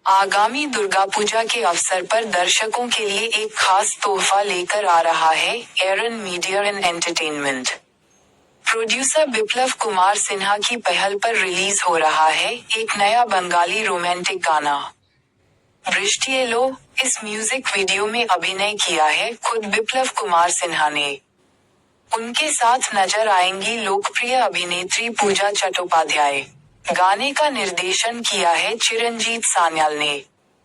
आगामी दुर्गा पूजा के अवसर पर दर्शकों के लिए एक खास तोहफा लेकर आ रहा है Aaron media and entertainment. Producer Biplab Kumar Sinha की पहल पर रिलीज हो रहा है एक नया बंगाली रोमांटिक गाना बृष्टि एलो। इस म्यूजिक वीडियो में अभिनय किया है खुद बिप्लब कुमार सिन्हा ने। उनके साथ नजर आएंगी लोकप्रिय अभिनेत्री पूजा चट्टोपाध्याय। गाने का निर्देशन किया है चिरंजीत सान्याल ने।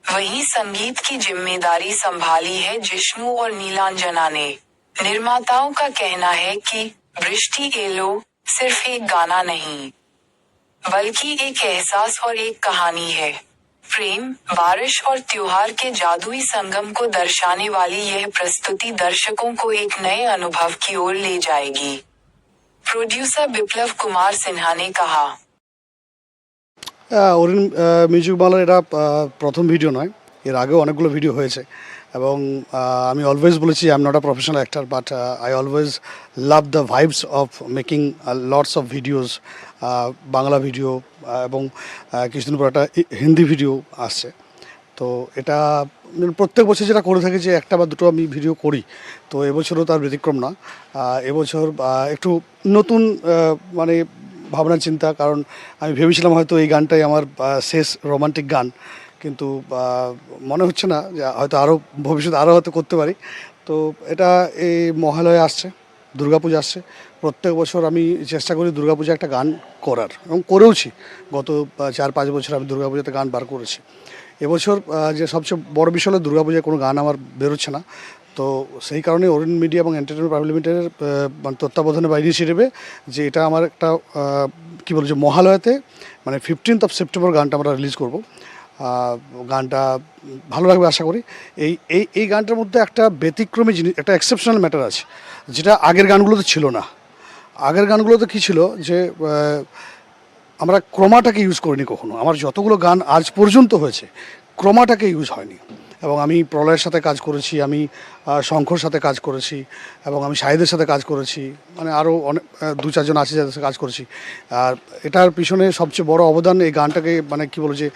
वहीं संगीत की जिम्मेदारी संभाली है जिष्णु और नीलांजना ने। निर्माताओं का कहना है कि बृष्टि एलो सिर्फ एक गाना नहीं, बल्कि एक एहसास और एक कहानी है। प्रेम, बारिश और त्योहार के जादुई संगम को दर्शाने वाली यह प्रस्तुति दर्शकों को एक नए अनुभव की ओर ले जाएगी। प्रोड्यूसर बिप्लब कुमार सिन्हा ने कहा, অরিন মিউজিক বাংলার এটা প্রথম ভিডিও নয়, এর আগেও অনেকগুলো ভিডিও হয়েছে এবং আমি অলওয়েজ বলেছি I am not a professional actor but I always love the vibes of making lots of videos, Bangla video এবং কিছুদিন পর একটা হিন্দি ভিডিও আসছে। তো এটা প্রত্যেক বছর যেটা করে থাকি যে একটা বা দুটো আমি ভিডিও করি, তো এবছরও তার ব্যতিক্রম না। এবছর একটু নতুন মানে ভাবনা চিন্তা, কারণ আমি ভেবেছিলাম হয়তো এই গানটাই আমার শেষ রোমান্টিক গান, কিন্তু মনে হচ্ছে না, যে হয়তো আরও ভবিষ্যতে আরও হয়তো করতে পারি। তো এটা এই মহালয়া আসছে, দুর্গাপূজা আসছে, প্রত্যেক বছর আমি চেষ্টা করি দুর্গাপূজা একটা গান করার, এবং করেওছি। গত 4-5 বছর আমি দুর্গাপূজাতে গান বার করেছি। এবছর যে সবচেয়ে বড় বিষয় হলো দুর্গাপূজায় কোনো গান আমার বেরোচ্ছে না। তো সেই কারণে ওরিন মিডিয়া এবং এন্টারটেনমেন্ট প্রাইভেট লিমিটেডের মানে তত্ত্বাবধানে বা ইনিশিয়েটিভে যে এটা আমার একটা কী বলছে মহালয়াতে মানে 15th of September গানটা আমরা রিলিজ করব। গানটা ভালো লাগবে আশা করি। এই গানটার মধ্যে একটা ব্যতিক্রমী জিনিস, একটা এক্সেপশনাল ম্যাটার আছে, যেটা আগের গানগুলোতে ছিল না। আগের গানগুলোতে কী ছিল যে আমরা ক্রমাটাকে ইউজ করিনি কখনো। আমার যতগুলো গান আজ পর্যন্ত হয়েছে ক্রমাটাকে ইউজ হয়নি। এবং আমি প্রলয়ের সাথে কাজ করেছি, আমি শঙ্কর সাথে কাজ করেছি, এবং আমি শাহিদের সাথে কাজ করেছি, মানে আরও অনেক 2-4 জন আছে যাদের সাথে কাজ করেছি। আর এটার পিছনে সবচেয়ে বড় অবদান এই গানটাকে মানে কী বলো যে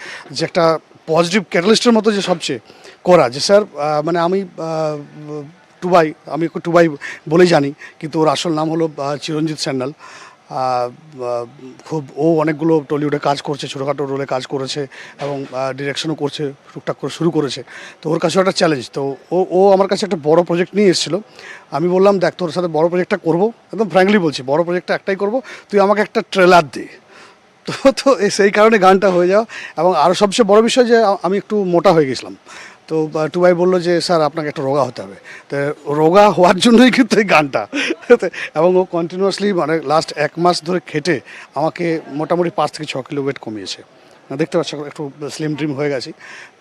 একটা পজিটিভ ক্যাটালিস্টের মতো যে সবচেয়ে করা, যে স্যার মানে আমি টুবাই, আমি একটু টুবাই বলেই জানি, কিন্তু ওর আসল নাম হলো চিরঞ্জিত সান্যাল। খুব ও অনেকগুলো টলিউডে কাজ করছে, ছোটোখাটো রোলে কাজ করেছে এবং ডিরেকশনও করছে, টুকটাক করে শুরু করেছে। তো ওর কাছেও একটা চ্যালেঞ্জ। তো ও আমার কাছে একটা বড় প্রজেক্ট নিয়ে এসেছিলো। আমি বললাম, দেখ তোর সাথে বড় প্রজেক্টটা করবো, একদম ফ্র্যাঙ্কলি বলছি, বড় প্রজেক্টটা একটাই করবো, তুই আমাকে একটা ট্রেলার দে। তো সেই কারণে গানটা হয়ে যাওয়া। এবং আরও সবচেয়ে বড় বিষয় যে আমি একটু মোটা হয়ে গেছিলাম। তো টুবাই বললো যে স্যার আপনাকে একটা রোগা হতে হবে। তো রোগা হওয়ার জন্যই কিন্তু এই গানটা। এবং ও কন্টিনিউয়াসলি মানে লাস্ট 1 মাস ধরে খেটে আমাকে মোটামুটি 5 থেকে 6 কিলো ওয়েট কমিয়েছে। দেখতে পাচ্ছ একটু স্লিম ড্রিম হয়ে গেছি।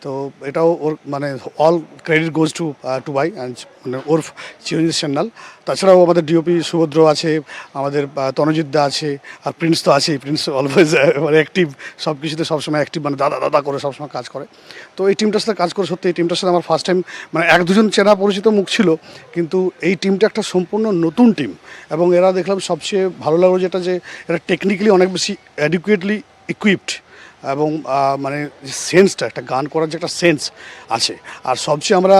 তো এটাও ওর মানে all credit goes to Tubai and মানে ওরফ চিরঞ্জিত সান্যাল। তাছাড়াও আমাদের ডিওপি সুভদ্র আছে, আমাদের তনজিৎ দা আছে, আর প্রিন্স তো আছেই। প্রিন্স অলওয়েজ মানে অ্যাক্টিভ, সব কিছুতে সবসময় অ্যাক্টিভ, মানে দাদা করে সবসময় কাজ করে। তো এই টিমটার সাথে কাজ করে সত্যি এই টিমটার সাথে আমার ফার্স্ট টাইম মানে 1-2 জন চেনা পরিচিত মুখ ছিল, কিন্তু এই টিমটা একটা সম্পূর্ণ নতুন টিম। এবং এরা দেখলাম সবচেয়ে ভালো লাগলো যেটা, যে এরা টেকনিক্যালি অনেক বেশি অ্যাডিকুয়েটলি ইকুইপড, এবং মানে সেন্সটা, একটা গান করার যে একটা সেন্স আছে। আর সবচেয়ে আমরা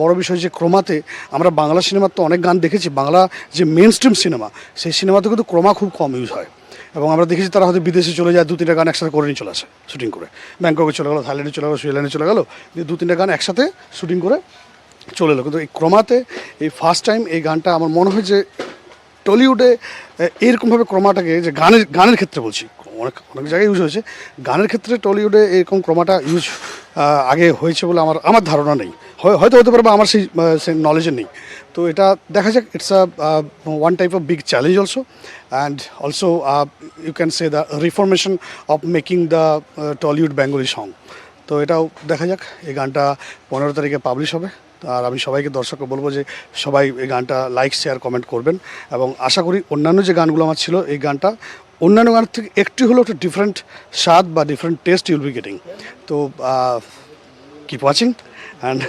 বড় বিষয় যে ক্রমাতে আমরা বাংলা সিনেমার তো অনেক গান দেখেছি, বাংলা যে মেন স্ট্রিম সিনেমা সেই সিনেমাতে কিন্তু ক্রমা খুব কম ইউজ হয়। এবং আমরা দেখেছি তারা হয়তো বিদেশে চলে যায়, 2-3টা গান একসাথে করে নিয়ে চলে আসে শুটিং করে। ব্যাংককে চলে গেলো, থাইল্যান্ডে চলে গেলো, সুইজারল্যান্ডে চলে গেলো, 2-3টা গান একসাথে শুটিং করে চলে এলো। কিন্তু এই ক্রমাতে এই ফার্স্ট টাইম এই গানটা আমার মনে হয় যে টলিউডে এরকমভাবে ক্রমাটাকে, যে গানের ক্ষেত্রে বলছি, অনেক জায়গায় ইউজ হয়েছে, গানের ক্ষেত্রে টলিউডে এরকম ক্রমাটা ইউজ আগে হয়েছে বলে আমার ধারণা নেই। হয়তো হতে পারে বা আমার সেই নলেজে নেই। তো এটা দেখা যাক, it's one type of big challenge also, and also you can say the reformation of making the Tollywood Bengali song. তো এটাও দেখা যাক। এই গানটা 15 তারিখে পাবলিশ হবে। আর আমি সবাইকে, দর্শককে বলবো যে সবাই এই গানটা লাইক, শেয়ার, কমেন্ট করবেন। এবং আশা করি অন্যান্য যে গানগুলো আমার ছিল, এই গানটা অন্যান্য গানের থেকে একটু হলেও একটা ডিফারেন্ট স্বাদ বা different taste you'll be getting. তো কিপ ওয়াচিং অ্যান্ড